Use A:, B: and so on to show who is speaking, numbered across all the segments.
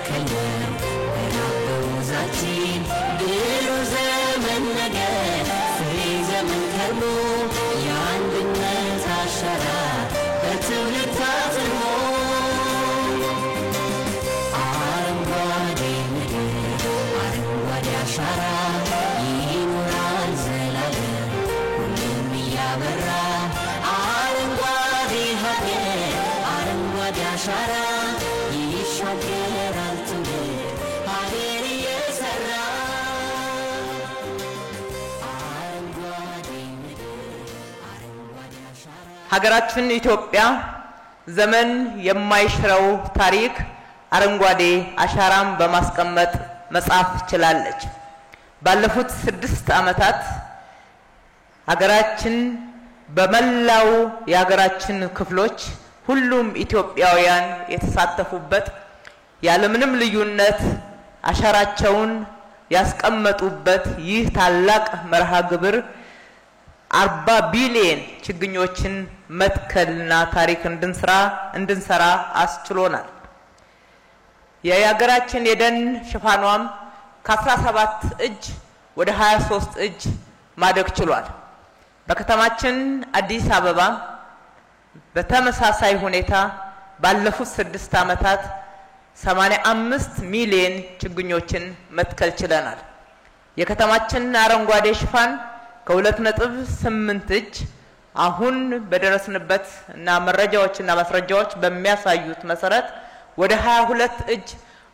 A: የተከለው በውዛችን ድሩ ዘመን ነገር ፍሬ ዘመን ከርሞ የአንድነት አሻራ በትውልድ ታትሞ አረንጓዴ ምድር አረንጓዴ አሻራ ይኖራል ዘላለም ሁሉም እያበራ አረንጓዴ ሀገር አረንጓዴ አሻራ ይሻገራል ትውልድ ሀገር እየሰራ አረንጓዴ ምድር አረንጓዴ አሻራ
B: ሀገራችን ኢትዮጵያ ዘመን የማይሽረው ታሪክ አረንጓዴ አሻራም በማስቀመጥ መጻፍ ችላለች። ባለፉት 6 ዓመታት ሀገራችን በመላው የሀገራችን ክፍሎች ሁሉም ኢትዮጵያውያን የተሳተፉበት ያለምንም ልዩነት አሻራቸውን ያስቀመጡበት ይህ ታላቅ መርሃ ግብር 40 ቢሊዮን ችግኞችን መትከልና ታሪክ እንድንሰራ አስችሎናል። የሀገራችን የደን ሽፋኗም ከ17 እጅ ወደ 23 እጅ ማደግ ችሏል። በከተማችን አዲስ አበባ በተመሳሳይ ሁኔታ ባለፉት 6 ዓመታት 85 ሚሊዮን ችግኞችን መትከል ችለናል። የከተማችን አረንጓዴ ሽፋን ከ2.8 እጅ አሁን በደረስንበት እና መረጃዎችና ማስረጃዎች በሚያሳዩት መሰረት ወደ 22 እጅ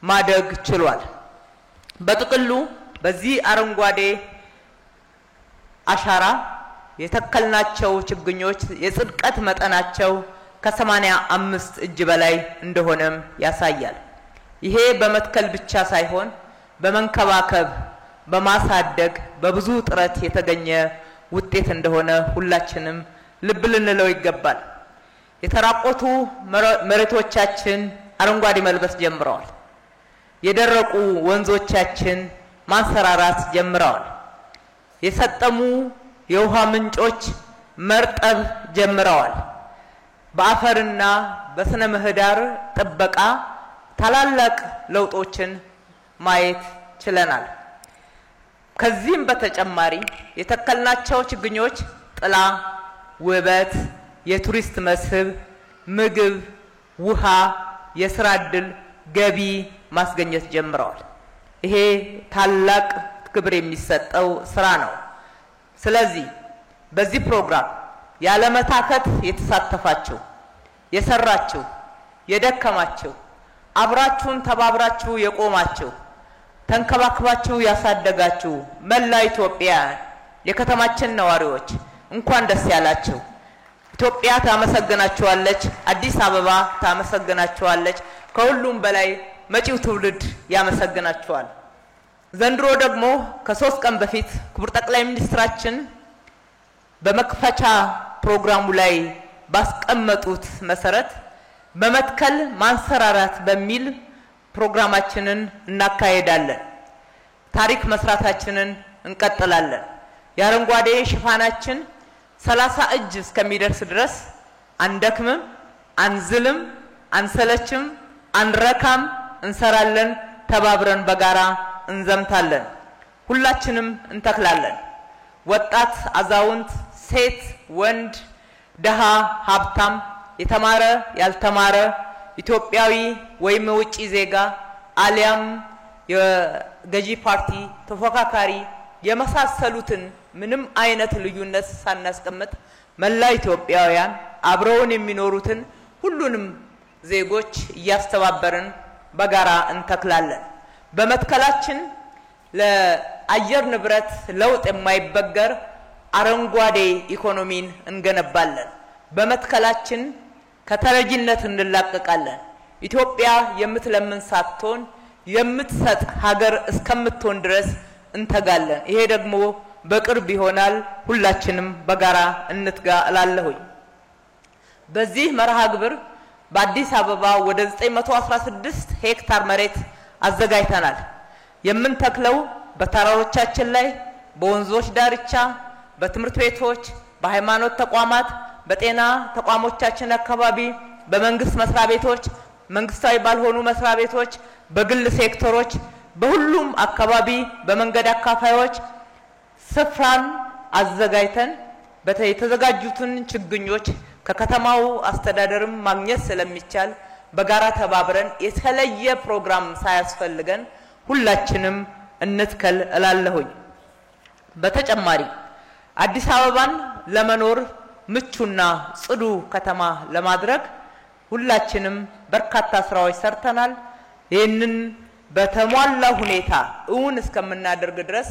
B: ማደግ ችሏል። በጥቅሉ በዚህ አረንጓዴ አሻራ የተከልናቸው ችግኞች የጽድቀት መጠናቸው ከ85 እጅ በላይ እንደሆነም ያሳያል። ይሄ በመትከል ብቻ ሳይሆን በመንከባከብ በማሳደግ በብዙ ጥረት የተገኘ ውጤት እንደሆነ ሁላችንም ልብ ልንለው ይገባል። የተራቆቱ መሬቶቻችን አረንጓዴ መልበስ ጀምረዋል። የደረቁ ወንዞቻችን ማንሰራራት ጀምረዋል። የሰጠሙ የውሃ ምንጮች መርጠብ ጀምረዋል። በአፈርና በስነ ምህዳር ጥበቃ ታላላቅ ለውጦችን ማየት ችለናል። ከዚህም በተጨማሪ የተከልናቸው ችግኞች ጥላ፣ ውበት፣ የቱሪስት መስህብ፣ ምግብ፣ ውሃ፣ የስራ ዕድል፣ ገቢ ማስገኘት ጀምረዋል። ይሄ ታላቅ ክብር የሚሰጠው ስራ ነው። ስለዚህ በዚህ ፕሮግራም ያለመታከት የተሳተፋችሁ፣ የሰራችሁ፣ የደከማችሁ፣ አብራችሁን ተባብራችሁ የቆማችሁ፣ ተንከባክባችሁ ያሳደጋችሁ መላ ኢትዮጵያውያን የከተማችን ነዋሪዎች እንኳን ደስ ያላችሁ። ኢትዮጵያ ታመሰግናችኋለች። አዲስ አበባ ታመሰግናችኋለች። ከሁሉም በላይ መጪው ትውልድ ያመሰግናችኋል። ዘንድሮ ደግሞ ከ3 ቀን በፊት ክቡር ጠቅላይ ሚኒስትራችን በመክፈቻ ፕሮግራሙ ላይ ባስቀመጡት መሰረት በመትከል ማንሰራራት በሚል ፕሮግራማችንን እናካሄዳለን። ታሪክ መስራታችንን እንቀጥላለን። የአረንጓዴ ሽፋናችን 30 እጅ እስከሚደርስ ድረስ አንደክምም፣ አንዝልም፣ አንሰለችም፣ አንረካም፣ እንሰራለን። ተባብረን በጋራ እንዘምታለን። ሁላችንም እንተክላለን። ወጣት፣ አዛውንት፣ ሴት፣ ወንድ፣ ደሃ፣ ሀብታም፣ የተማረ፣ ያልተማረ፣ ኢትዮጵያዊ ወይም ውጪ ዜጋ አሊያም የገዢ ፓርቲ ተፎካካሪ የመሳሰሉትን ምንም አይነት ልዩነት ሳናስቀምጥ መላ ኢትዮጵያውያን አብረውን የሚኖሩትን ሁሉንም ዜጎች እያስተባበርን በጋራ እንተክላለን። በመትከላችን ለአየር ንብረት ለውጥ የማይበገር አረንጓዴ ኢኮኖሚን እንገነባለን። በመትከላችን ከተረጂነት እንላቀቃለን። ኢትዮጵያ የምትለምን ሳትሆን የምትሰጥ ሀገር እስከምትሆን ድረስ እንተጋለን። ይሄ ደግሞ በቅርብ ይሆናል። ሁላችንም በጋራ እንትጋ እላለሁኝ። በዚህ መርሃ ግብር በአዲስ አበባ ወደ 916 ሄክታር መሬት አዘጋጅተናል። የምንተክለው በተራሮቻችን ላይ፣ በወንዞች ዳርቻ፣ በትምህርት ቤቶች፣ በሃይማኖት ተቋማት፣ በጤና ተቋሞቻችን አካባቢ፣ በመንግስት መስሪያ ቤቶች መንግስታዊ ባልሆኑ መስሪያ ቤቶች፣ በግል ሴክተሮች፣ በሁሉም አካባቢ በመንገድ አካፋዮች ስፍራን አዘጋጅተን የተዘጋጁትን ችግኞች ከከተማው አስተዳደርም ማግኘት ስለሚቻል በጋራ ተባብረን የተለየ ፕሮግራም ሳያስፈልገን ሁላችንም እንትከል እላለሁኝ። በተጨማሪ አዲስ አበባን ለመኖር ምቹና ጽዱ ከተማ ለማድረግ ሁላችንም በርካታ ስራዎች ሰርተናል። ይህንን በተሟላ ሁኔታ እውን እስከምናደርግ ድረስ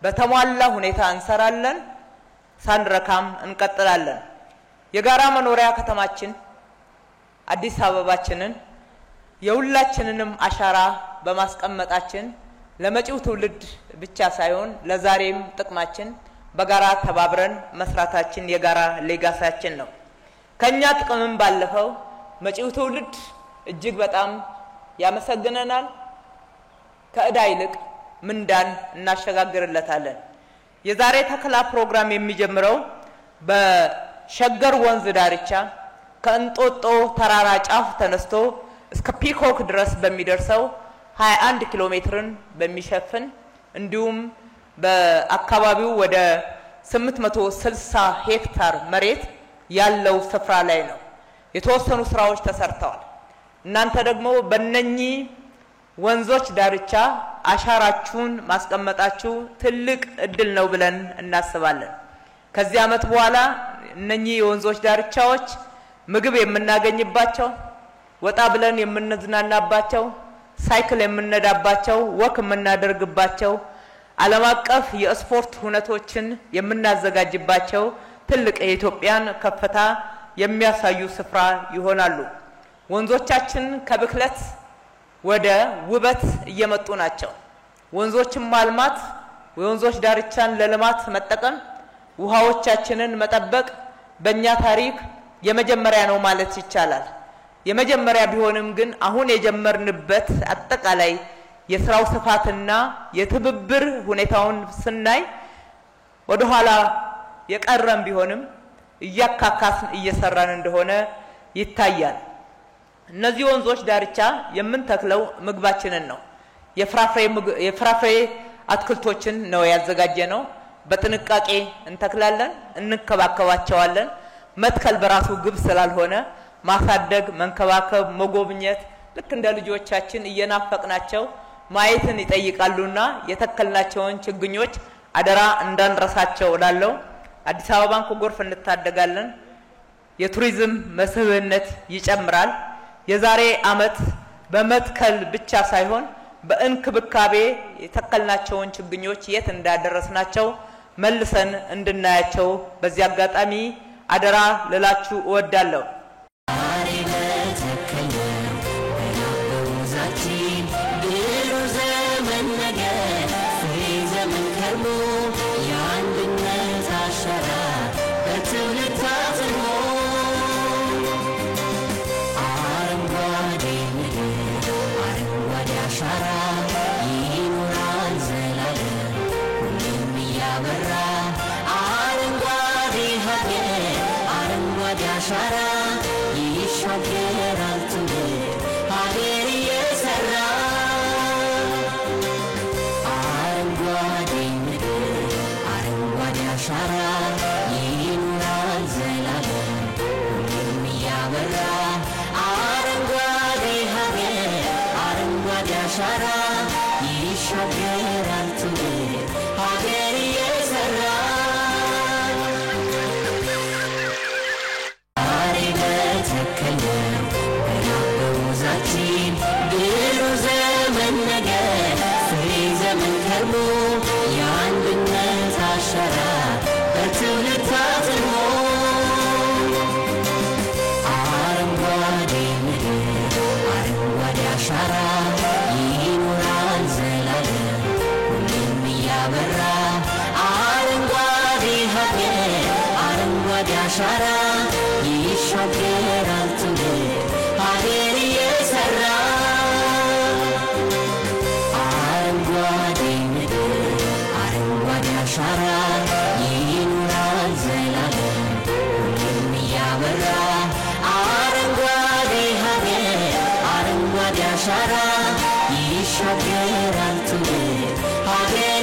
B: በተሟላ ሁኔታ እንሰራለን፣ ሳንረካም እንቀጥላለን። የጋራ መኖሪያ ከተማችን አዲስ አበባችንን የሁላችንንም አሻራ በማስቀመጣችን ለመጪው ትውልድ ብቻ ሳይሆን ለዛሬም ጥቅማችን በጋራ ተባብረን መስራታችን የጋራ ሌጋሳችን ነው። ከኛ ጥቅምም ባለፈው መጪው ትውልድ እጅግ በጣም ያመሰግነናል። ከዕዳ ይልቅ ምንዳን እናሸጋግርለታለን። የዛሬ ተከላ ፕሮግራም የሚጀምረው በሸገር ወንዝ ዳርቻ ከእንጦጦ ተራራ ጫፍ ተነስቶ እስከ ፒኮክ ድረስ በሚደርሰው 21 ኪሎ ሜትርን በሚሸፍን እንዲሁም በአካባቢው ወደ 860 ሄክታር መሬት ያለው ስፍራ ላይ ነው። የተወሰኑ ስራዎች ተሰርተዋል። እናንተ ደግሞ በእነኚህ ወንዞች ዳርቻ አሻራችሁን ማስቀመጣችሁ ትልቅ እድል ነው ብለን እናስባለን። ከዚህ ዓመት በኋላ እነኚህ የወንዞች ዳርቻዎች ምግብ የምናገኝባቸው፣ ወጣ ብለን የምንዝናናባቸው፣ ሳይክል የምንነዳባቸው፣ ወክ የምናደርግባቸው፣ ዓለም አቀፍ የስፖርት ሁነቶችን የምናዘጋጅባቸው ትልቅ የኢትዮጵያን ከፍታ የሚያሳዩ ስፍራ ይሆናሉ። ወንዞቻችን ከብክለት ወደ ውበት እየመጡ ናቸው። ወንዞችን ማልማት፣ የወንዞች ዳርቻን ለልማት መጠቀም፣ ውሃዎቻችንን መጠበቅ በእኛ ታሪክ የመጀመሪያ ነው ማለት ይቻላል። የመጀመሪያ ቢሆንም ግን አሁን የጀመርንበት አጠቃላይ የስራው ስፋትና የትብብር ሁኔታውን ስናይ ወደ ኋላ የቀረም ቢሆንም እያካካስን እየሰራን እንደሆነ ይታያል። እነዚህ ወንዞች ዳርቻ የምንተክለው ምግባችንን ነው። የፍራፍሬ አትክልቶችን ነው ያዘጋጀነው። በጥንቃቄ እንተክላለን፣ እንከባከባቸዋለን። መትከል በራሱ ግብ ስላልሆነ ማሳደግ፣ መንከባከብ፣ መጎብኘት ልክ እንደ ልጆቻችን እየናፈቅናቸው ማየትን ይጠይቃሉና የተከልናቸውን ችግኞች አደራ እንዳንረሳቸው እላለሁ። አዲስ አበባን ከጎርፍ እንታደጋለን። የቱሪዝም መስህብነት ይጨምራል። የዛሬ ዓመት በመትከል ብቻ ሳይሆን በእንክብካቤ የተከልናቸውን ችግኞች የት እንዳደረስናቸው መልሰን እንድናያቸው በዚህ አጋጣሚ አደራ ልላችሁ እወዳለሁ።
A: አሻራ ይሻገራል ትውልድ ሀገር